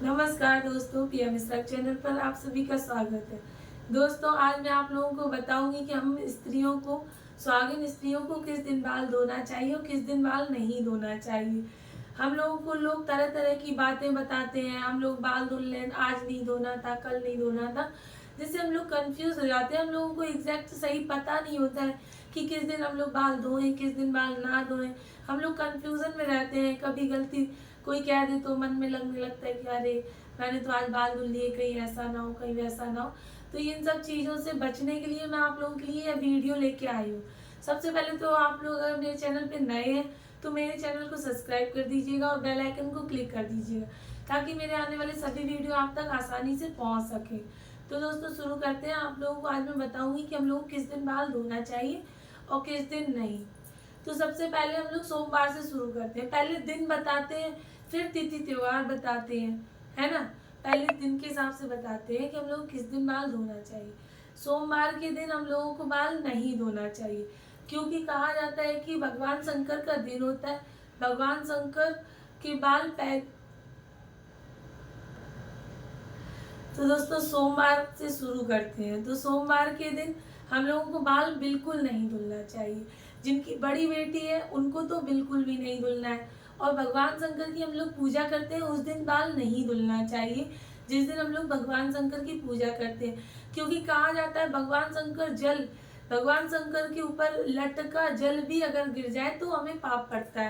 नमस्कार दोस्तों, PM Mishra channel पर आप सभी का स्वागत है। दोस्तों, आज मैं आप लोगों को बताऊंगी कि हम स्त्रियों को, सुहागिन स्त्रियों को किस दिन बाल धोना चाहिए और किस दिन बाल नहीं धोना चाहिए। हम लोगों को लोग तरह तरह की बातें बताते हैं। हम लोग बाल धुल लें, आज नहीं धोना था, कल नहीं धोना था, जिससे हम लोग कंफ्यूज हो जाते हैं। हम लोगों को एग्जैक्ट सही पता नहीं होता है कि किस दिन हम लोग बाल धोएं, किस दिन बाल ना धोएं। हम लोग कंफ्यूजन में रहते हैं। कभी गलती कोई कह दे तो मन में लगने लगता है कि अरे मैंने तो आज बाल धुल लिए, कहीं ऐसा ना हो, कहीं वैसा ना हो। तो इन सब चीज़ों से बचने के लिए मैं आप लोगों के लिए यह वीडियो लेके आई हूँ। सबसे पहले तो आप लोग अगर मेरे चैनल पे नए हैं तो मेरे चैनल को सब्सक्राइब कर दीजिएगा और बेल आइकन को क्लिक कर दीजिएगा, ताकि मेरे आने वाले सभी वीडियो आप तक आसानी से पहुंच सके। तो दोस्तों, शुरू करते हैं। आप लोगों को आज मैं बताऊंगी कि हम लोग किस दिन बाल धोना चाहिए और किस दिन नहीं। तो सबसे पहले हम लोग सोमवार से शुरू करते हैं। पहले दिन बताते हैं, फिर तिथि त्योहार बताते हैं, है ना। पहले दिन के हिसाब से बताते हैं कि हम लोग किस दिन बाल धोना चाहिए। सोमवार के दिन हम लोगों को बाल नहीं धोना चाहिए, क्योंकि कहा जाता है कि भगवान शंकर का दिन होता है। भगवान शंकर के बाल तो दोस्तों, सोमवार से शुरू करते हैं। तो सोमवार के दिन हम लोगों को बाल बिल्कुल नहीं धुलना चाहिए। जिनकी बड़ी बेटी है उनको तो बिल्कुल भी नहीं धुलना है। और भगवान शंकर की हम लोग पूजा करते हैं, उस दिन बाल नहीं धुलना चाहिए, जिस दिन हम लोग भगवान शंकर की पूजा करते हैं। क्योंकि कहा जाता है भगवान शंकर के ऊपर लटका जल भी अगर गिर जाए तो हमें पाप पड़ता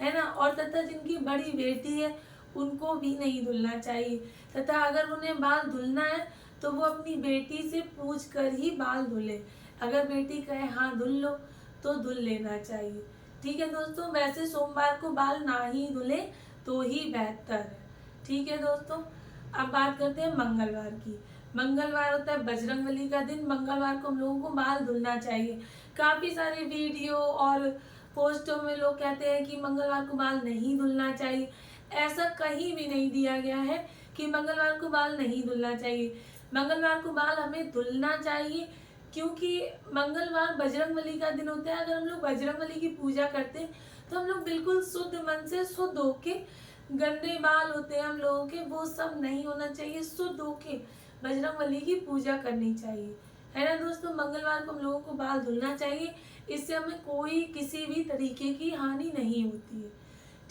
है ना। और तथा जिनकी बड़ी बेटी है उनको भी नहीं धुलना चाहिए, तथा अगर उन्हें बाल धुलना है तो वो अपनी बेटी से पूछ कर ही बाल धुले। अगर बेटी कहे हाँ धुल लो तो धुल लेना चाहिए। ठीक है दोस्तों, वैसे सोमवार को बाल ना ही धुले तो ही बेहतर है। ठीक है दोस्तों, अब बात करते हैं मंगलवार की। मंगलवार होता है बजरंगबली का दिन। मंगलवार को हम लोगों को बाल धुलना चाहिए। काफी सारे वीडियो और पोस्टों में लोग कहते हैं कि मंगलवार को बाल नहीं धुलना चाहिए। ऐसा कहीं भी नहीं दिया गया है कि मंगलवार को बाल नहीं धुलना चाहिए। मंगलवार को बाल हमें धुलना चाहिए, क्योंकि मंगलवार बजरंगबली का दिन होता है। अगर हम लोग बजरंगबली की पूजा करते हैं तो हम लोग बिल्कुल शुद्ध मन से, शुद्ध होके, गंदे बाल होते हैं हम लोगों के, वो सब नहीं होना चाहिए। शुद्ध होके बजरंगबली की पूजा करनी चाहिए, है ना दोस्तों। मंगलवार को हम लोगों को बाल धुलना चाहिए। इससे हमें कोई किसी भी तरीके की हानि नहीं होती है।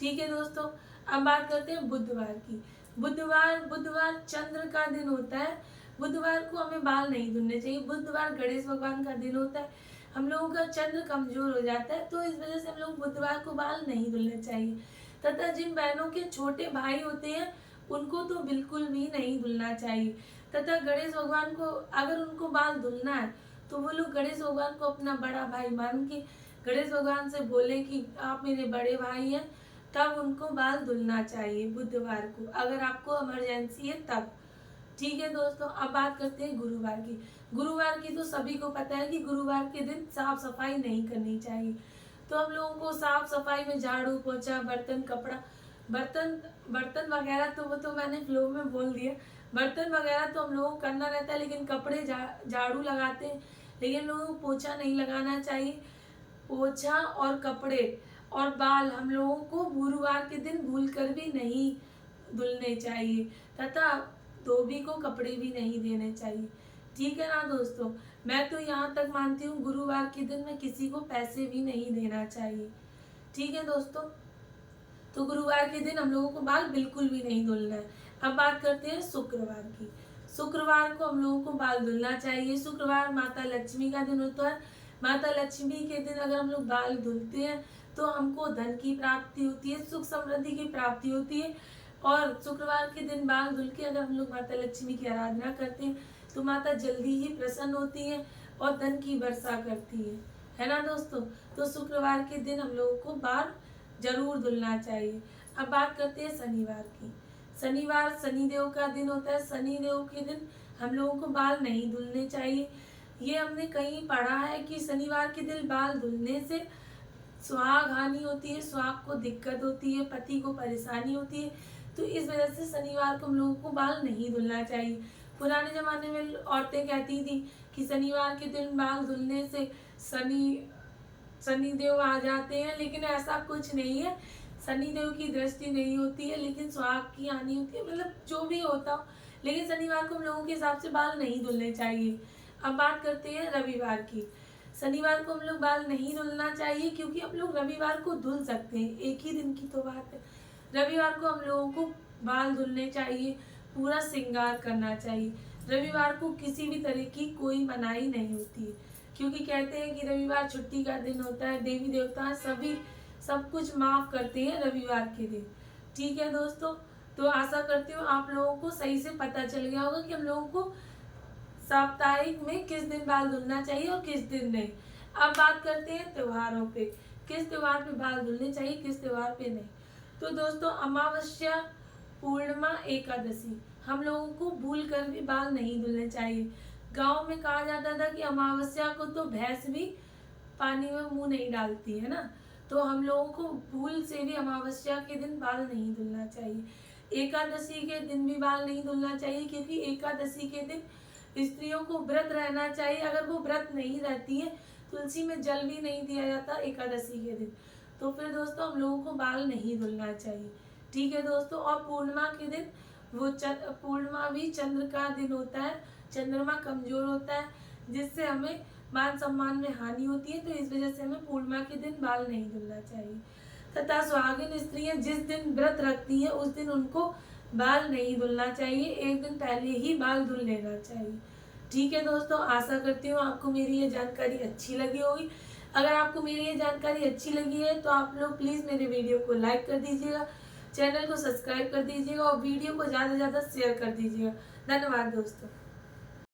ठीक है दोस्तों, अब बात करते हैं बुधवार की। बुधवार चंद्र का दिन होता है। बुधवार को हमें बाल नहीं धुलने चाहिए। बुधवार गणेश भगवान का दिन होता है। हम लोगों का चंद्र कमजोर हो जाता है, तो इस वजह से हम लोग बुधवार को बाल नहीं धुलने चाहिए। तथा जिन बहनों के छोटे भाई होते हैं उनको तो बिल्कुल भी नहीं धुलना चाहिए। तथा गणेश भगवान को अगर उनको बाल धुलना है तो वो लोग गणेश भगवान को अपना बड़ा भाई मान के गणेश भगवान से बोले कि आप मेरे बड़े भाई हैं, तब उनको बाल धुलना चाहिए बुधवार को, अगर आपको इमरजेंसी है तब। ठीक है दोस्तों, अब बात करते हैं गुरुवार की। गुरुवार की तो सभी को पता है कि गुरुवार के दिन साफ सफाई नहीं करनी चाहिए। तो हम लोगों को साफ सफाई में झाड़ू पोछा, बर्तन, कपड़ा, बर्तन बर्तन वगैरह तो वो तो मैंने फ्लो में बोल दिया। बर्तन वगैरह तो हम लोगों को करना रहता है, लेकिन कपड़े झाड़ू लगाते हैं, लेकिन लोगों को पोछा नहीं लगाना चाहिए। पोछा और कपड़े और बाल हम लोगों को गुरुवार के दिन भूल कर भी नहीं धुलने चाहिए, तथा धोबी को कपड़े भी नहीं देने चाहिए। ठीक है ना दोस्तों, मैं तो यहाँ तक मानती हूँ गुरुवार के दिन में किसी को पैसे भी नहीं देना चाहिए। ठीक है दोस्तों, तो गुरुवार के दिन हम लोगों को बाल बिल्कुल भी नहीं धुलना है। अब बात करते हैं शुक्रवार की। शुक्रवार को हम लोगों को बाल धुलना चाहिए। शुक्रवार माता लक्ष्मी का दिन होता है। माता लक्ष्मी के दिन अगर हम लोग बाल धुलते हैं तो हमको धन की प्राप्ति होती है, सुख समृद्धि की प्राप्ति होती है। और शुक्रवार के दिन बाल धुल के अगर हम लोग माता लक्ष्मी की आराधना करते हैं तो माता जल्दी ही प्रसन्न होती है और धन की वर्षा करती है ना दोस्तों। तो शुक्रवार के दिन हम लोगों को बाल जरूर धुलना चाहिए। अब बात करते हैं शनिवार की। शनिवार शनिदेव का दिन होता है। शनिदेव के दिन हम लोगों को बाल नहीं धुलने चाहिए। ये हमने कहीं पढ़ा है कि शनिवार के दिन बाल धुलने से सुहाग हानि होती है, सुहाग को दिक्कत होती है, पति को परेशानी होती है। तो इस वजह से शनिवार को हम लोगों को बाल नहीं धुलना चाहिए। पुराने जमाने में औरतें कहती थी कि शनिवार के दिन बाल धुलने से शनिदेव आ जाते हैं, लेकिन ऐसा कुछ नहीं है। शनिदेव की दृष्टि नहीं होती है, लेकिन सुहाग की हानि होती है, मतलब जो भी होता हो, लेकिन शनिवार को हम लोगों के हिसाब से बाल नहीं धुलने चाहिए। अब बात करते हैं रविवार की। शनिवार को हम लोग बाल नहीं धुलना चाहिए, क्योंकि हम लोग रविवार को धुल सकते हैं, एक ही दिन की तो बात है। रविवार को हम लोगों को बाल धुलने चाहिए, पूरा श्रृंगार करना चाहिए। रविवार को किसी भी तरह की कोई मनाही नहीं होती है, क्योंकि कहते हैं कि रविवार छुट्टी का दिन होता है, देवी देवता सभी सब कुछ माफ करते हैं रविवार के दिन। ठीक है दोस्तों, तो आशा करती हूँ आप लोगों को सही से पता चल गया होगा कि हम लोगों को साप्ताहिक में किस दिन बाल धुलना चाहिए और किस दिन नहीं। अब बात करते हैं त्योहारों पे, किस त्योहार पे बाल धुलने चाहिए, किस त्योहार पे नहीं। तो दोस्तों, अमावस्या, पूर्णिमा, एकादशी हम लोगों को भूल कर भी बाल नहीं धुलने चाहिए। गांव में कहा जाता था कि अमावस्या को तो भैंस भी पानी में मुंह नहीं डालती है ना, तो हम लोगों को भूल से भी अमावस्या के दिन बाल नहीं धुलना चाहिए। एकादशी के दिन भी बाल नहीं धुलना चाहिए, क्योंकि एकादशी के दिन स्त्रियों को व्रत रहना चाहिए। अगर वो व्रत नहीं रहती है, तुलसी में जल भी नहीं दिया जाता एकादशी के दिन, तो फिर दोस्तों हम लोगों को बाल नहीं धुलना चाहिए। ठीक है दोस्तों, और पूर्णिमा के दिन पूर्णिमा भी चंद्र का दिन होता है, चंद्रमा कमजोर होता है, जिससे हमें मान सम्मान में हानि होती है, तो इस वजह से हमें पूर्णिमा के दिन बाल नहीं धुलना चाहिए। तथा सुहागिन स्त्रियां जिस दिन व्रत रखती हैं, उस दिन उनको बाल नहीं धुलना चाहिए, एक दिन पहले ही बाल धुल लेना चाहिए। ठीक है दोस्तों, आशा करती हूँ आपको मेरी ये जानकारी अच्छी लगी होगी। अगर आपको मेरी ये जानकारी अच्छी लगी है तो आप लोग प्लीज़ मेरे वीडियो को लाइक कर दीजिएगा, चैनल को सब्सक्राइब कर दीजिएगा और वीडियो को ज़्यादा से ज़्यादा शेयर कर दीजिएगा। धन्यवाद दोस्तों।